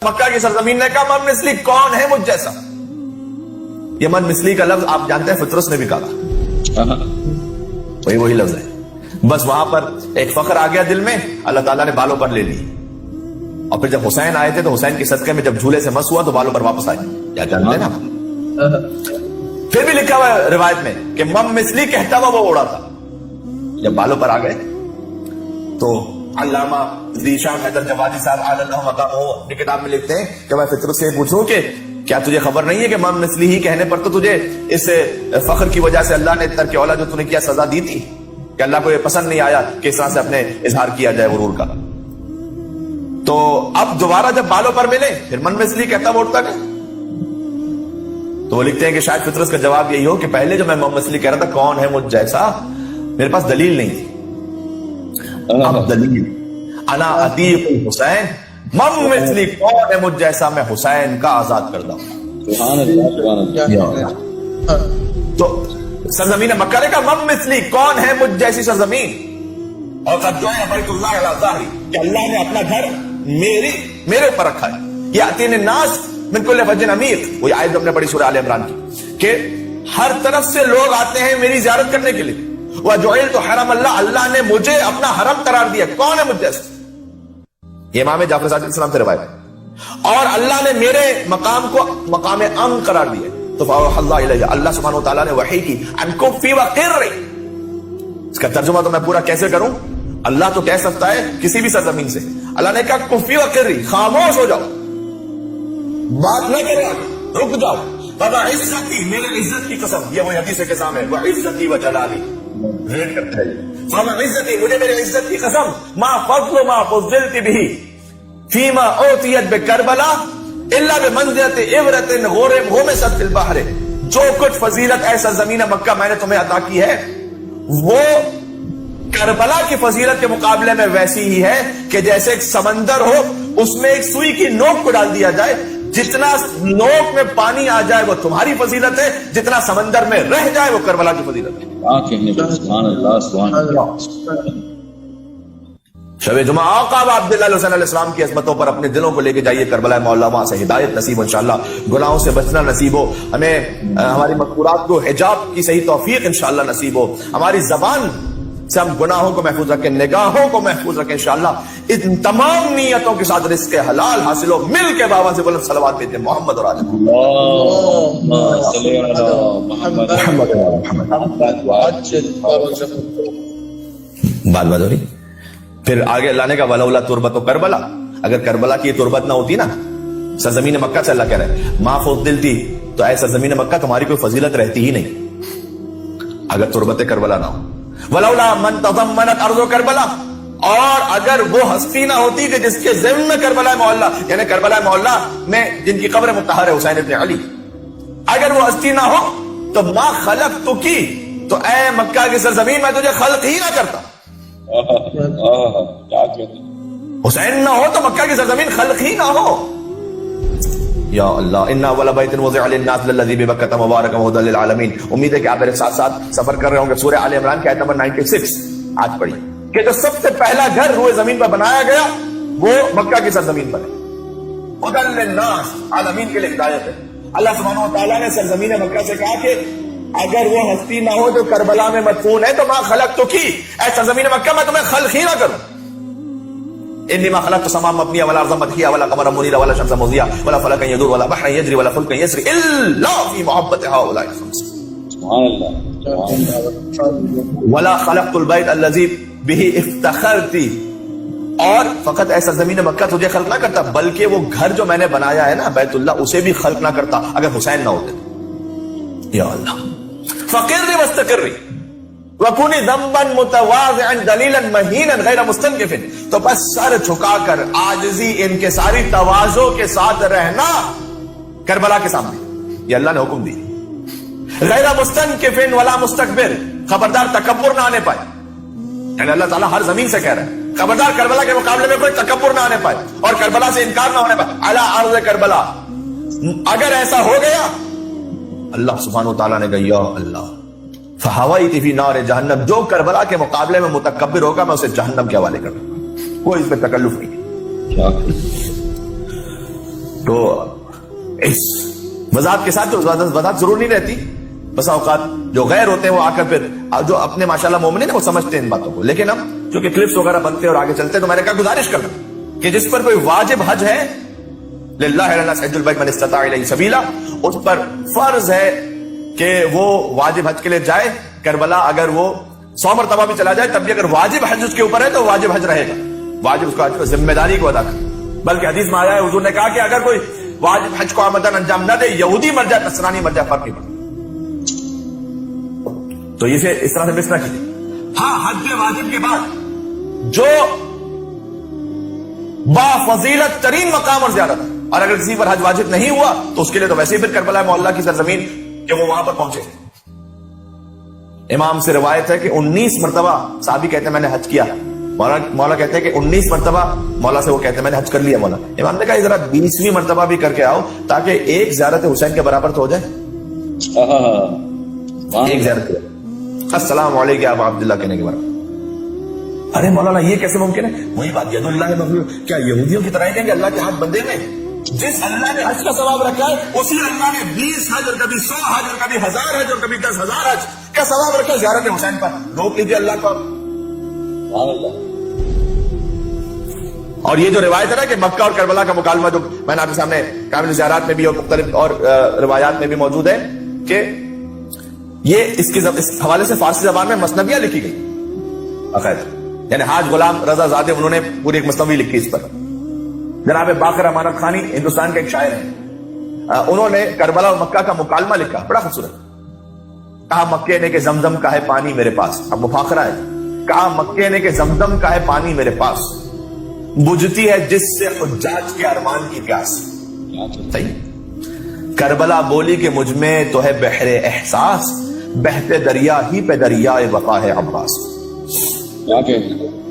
مکہ کی سرزمین نے کہا من مثلی کون ہے مجھ جیسا. یہ من مثلی کا لفظ آپ جانتے ہیں فطرس نے بھی کہا, وہی لفظ ہے. بس وہاں پر ایک فخر آ گیا دل میں, اللہ تعالیٰ نے بالوں پر لے لی. اور پھر جب حسین آئے تھے تو حسین کے صدقے میں جب جھولے سے مس ہوا تو بالوں پر واپس آئے. کیا جانتے ہیں نا. پھر بھی لکھا ہوا ہے روایت میں کہ مم مثلی کہتا ہوا وہ اڑا تھا. جب بالوں پر آ گئے تو علامہ ذیشان حیدر جوادی صاحب علی اللہ مقامہ اپنی کتاب میں لکھتے ہیں کہ میں فطرت سے پوچھوں کہ کیا تجھے خبر نہیں ہے کہ مم مثلی ہی کہنے پر تو تجھے اس فخر کی وجہ سے اللہ نے ترک اولا جو تُو نے کیا سزا دی تھی, کہ اللہ کو یہ پسند نہیں آیا کہ اس طرح سے اپنے اظہار کیا جائے غرور کا. تو اب دوبارہ جب بالوں پر ملے پھر من مثلی کہتا وہ اٹھتا گیا. تو وہ لکھتے ہیں کہ شاید فطرت کا جواب یہی ہو کہ پہلے جو میں مم مثلی کہہ رہا تھا کون ہے مجھ جیسا, میرے پاس دلیل نہیں تھی. اب دلیل انا عتیق حسین مم مثلی کون ہے مجھ جیسا, میں حسین کا آزاد کردہ ہوں. سبحان اللہ. تو سرزمین مکہ نے کہا مم مثلی کون ہے مجھ جیسی سرزمین, اور قد جعل بیت اللہ علی ظہری, کہ اللہ نے اپنا گھر میرے اوپر رکھا ہے. یاتین الناس من کل فج عمیق, وہ آیت ہم نے پڑھی سورہ آل عمران کی, کہ ہر طرف سے لوگ آتے ہیں میری زیارت کرنے کے لیے. وَجُعِلْتُ حرم اللہ, اللہ نے مجھے اپنا حرم قرار دیا. کون ہے مجھ جیسا؟ یہ امام جعفر صادق علیہ السلام سے روایت ہے. اور اللہ نے میرے مقام کو مقام امن قرار دیا. تو فَأَوْحَى اللَّهُ إِلَيَّ, اللہ سبحانہ وتعالیٰ نے وحی کی أَن كُفِّ وَقِرِّ. اس کا ترجمہ تو میں پورا کیسے کروں, اللہ تو کہہ سکتا ہے کسی بھی سرزمین سے. اللہ نے کہا کفی وقری, خاموش ہو جاؤ, بات نہ کرو, رک جاؤ. بابا عزتی, میرے عزت کی قسم, یہ وہی حدیث کے سامنے, وہ عزتی و جلالی ریٹ کرتا ہے. بابا عزتی, مجھے میرے عزت کی قسم, ما فضل ما فضلت به فیما اوتیت بکربلا الا بمنزلت عبرت غمست فی البحر. جو کچھ فضیلت ایسا زمین مکہ میں نے تمہیں عطا کی ہے وہ کربلا کی فضیلت کے مقابلے میں ویسی ہی ہے کہ جیسے ایک سمندر ہو, اس میں ایک سوئی کی نوک کو ڈال دیا جائے, جتنا نوک میں پانی آ جائے وہ تمہاری فضیلت ہے, جتنا سمندر میں رہ جائے وہ کربلا کی فضیلت ہے. سبحان اللہ, سبحان اللہ. شب جمعہ آقا عبداللہ علیہ السلام کی عظمتوں پر اپنے دلوں کو لے کے جائیے کربلا مولا, وہاں سے ہدایت نصیب ہو انشاءاللہ, گناہوں سے بچنا نصیب ہو, ہمیں ہماری مذکورات کو حجاب کی صحیح توفیق انشاءاللہ نصیب ہو, ہماری زبان سے ہم گناہوں کو محفوظ رکھیں, نگاہوں کو محفوظ رکھیں انشاءاللہ. ان تمام نیتوں کے ساتھ رزق حلال حاصل ہو. مل کے بابا سے بلند صلوات بھیجتے محمد اور آل بات ہو رہی. پھر آگے اللہ نے کہا ولولا تربت کربلا, اگر کربلا کی تربت نہ ہوتی نا سرزمین مکہ سے, اللہ کہہ رہے ہیں ما فضلتی, تو اے سرزمین مکہ تمہاری کوئی فضیلت رہتی ہی نہیں اگر تربت کربلا نہ ہو. ولولا من تضمنت ارض کربلا, اور اگر وہ ہستی نہ ہوتی کہ جس کے ضمن میں کربلا محلہ, یعنی کربلا محلہ میں جن کی قبر مطہر ہے حسین ابن علی, اگر وہ ہستی نہ ہو تو ما خلقتکی, تو اے مکہ کی سرزمین میں تجھے خلق ہی نہ کرتا. حسین نہ ہو تو مکہ کی سرزمین خلق ہی نہ ہو. یا اللہ, ان اول بیت وضع للناس للذی ببکۃ مبارکا وہدی للعالمین. امید ہے کہ آپ میرے ساتھ ساتھ سفر کر رہے ہوں گے. سورہ آل عمران کی آیت نمبر 96 آج پڑھی کہ جو سب سے پہلا گھر روئے زمین پر بنایا گیا وہ مکہ کی سرزمین پر ہے. ہدی للناس, عالمین کے لیے ہدایت ہے. اللہ سبحانہ و تعالیٰ نے سرزمین مکہ سے کہا کہ اگر وہ ہستی نہ ہو جو کربلا میں مدفون ہے تو ما خلقتکی, اے سرزمین مکہ میں تمہیں خلق ہی نہ کروں. انی ما خلقت السماء مبنیہ ولا ارضا مدحیہ ولا قمرا منیرا ولا شمسا مضیہ ولا فلکا یدور ولا بحرا یجری ولا فلکا یسری الا فی محبت هؤلاء الخمس. سبحان اللہ. ولا خلقت البیت الذی به افتخرت, اور فقط ایسا زمین مکہ تجھے خلق نہ کرتا بلکہ وہ گھر جو میں نے بنایا ہے نا بیت اللہ, اسے بھی خلق نہ کرتا اگر حسین نہ ہوتے. یا اللہ, فقر واستقر وکونی ذنبا متواضعا دلیلا مہینا غیر مستنکف, تو بس سر جھکا کر عاجزی انکساری تواضع کے ساتھ رہنا کربلا کے سامنے, یہ اللہ نے حکم دی. غیر مستنکف ولا مستکبر, خبردار تکبر نہ آنے پائے. یعنی اللہ تعالیٰ ہر زمین سے کہہ رہا ہے خبردار کربلا کے مقابلے میں کوئی تکبر نہ آنے پائے اور کربلا سے انکار نہ ہونے پائے. علی ارض کربلا, اگر ایسا ہو گیا اللہ سبحانہ وتعالیٰ نے کہا یا اللہ فہویت فی نار جہنم, جو کربلا کے مقابلے میں متکبر ہوگا میں اسے جہنم کے حوالے کر دوں گا, کوئی اس پہ تکلف نہیں. تو اس وضاحت کے ساتھ تو وضاحت ضرور نہیں رہتی. بس اوقات جو غیر ہوتے ہیں وہ آ کر پھر جو اپنے ماشاءاللہ مومن ہیں وہ سمجھتے ہیں ان باتوں کو. لیکن اب چونکہ کلپس وغیرہ بنتے اور آگے چلتے ہیں تو میں نے کہا گزارش کرنا کہ جس پر کوئی واجب حج ہے للہ حج البیت من استطاع الیہ سبیلا, اس پر فرض ہے کہ وہ واجب حج کے لیے جائے. کربلا اگر وہ 100 مرتبہ بھی چلا جائے تب بھی اگر واجب حج اس کے اوپر ہے تو واجب حج رہے گا. واجب اس کو ذمہ داری کو ادا کر. بلکہ حدیث میں آیا ہے حضور نے کہا کہ اگر کوئی واجب حج کو آمدن انجام نہ دے, یہودی مر جائے نصرانی مر جائے, فرق نہیں پڑتا. تو اسے اس طرح سے مس نہ کیجیے. ہاں حج واجب کے بعد جو با فضیلت ترین مقام اور زیارت ہے, اور اگر کسی پر حج واجب نہیں ہوا تو اس کے لیے تو ویسے ہی پھر کربلا معلیٰ کی سرزمین کہ وہ وہاں پر پہنچے. امام سے روایت ہے کہ 19 مرتبہ صحابی کہتے ہیں میں نے حج کیا. مولا کہتے ہیں کہ 19 مرتبہ مولا سے وہ کہتے ہیں میں نے حج کر لیا. مولا امام نے کہا ذرا 20ویں مرتبہ بھی کر کے آؤ تاکہ ایک زیارت حسین کے برابر تو ہو جائے. ایک زیارت السلام علیکم ابا عبداللہ کہنے کے برابر. ارے مولانا یہ کیسے ممکن ہے؟ وہی بات ید اللہ مغلوب, کیا یہودیوں کی طرح کہیں گے اللہ کے ہاتھ بندے میں؟ جس اللہ نے حج کا ثواب رکھا ہے اسی اللہ نے 20 حج اور کبھی 100 حج اور کبھی 1000 حج اور کبھی 10,000 حج کا ثواب رکھا زیارت حسین پر. روک لیجیے اللہ کو. اور یہ جو روایت ہے نا کہ مکہ اور کربلا کا مکالمہ جو میں نے آپ کے سامنے کامل زیارات میں بھی اور مختلف اور روایات میں بھی موجود ہے کہ یہ اس حوالے سے فارسی زبان میں مثنویاں لکھی گئی. یعنی حاج غلام رضا زادے انہوں نے پوری ایک مثنوی لکھی اس پر. جناب باقر امانت خانی ہندوستان کے ایک شاعر ہیں, انہوں نے کربلا اور مکہ کا مکالمہ لکھا, بڑا خوبصورت. کہا مکے نے کہ زمزم کا ہے پانی میرے پاس. اب مفاخرہ ہے. کہا مکے نے کہ زمزم کا ہے پانی میرے پاس, بجھتی ہے جس سے حجاج کے ارمان کی پیاس. صحیح. کربلا بولی کہ مجھ میں تو ہے بحر احساس, بہتے دریا ہی پہ دریائے وفا ہے عباس. کیا کہتے ہیں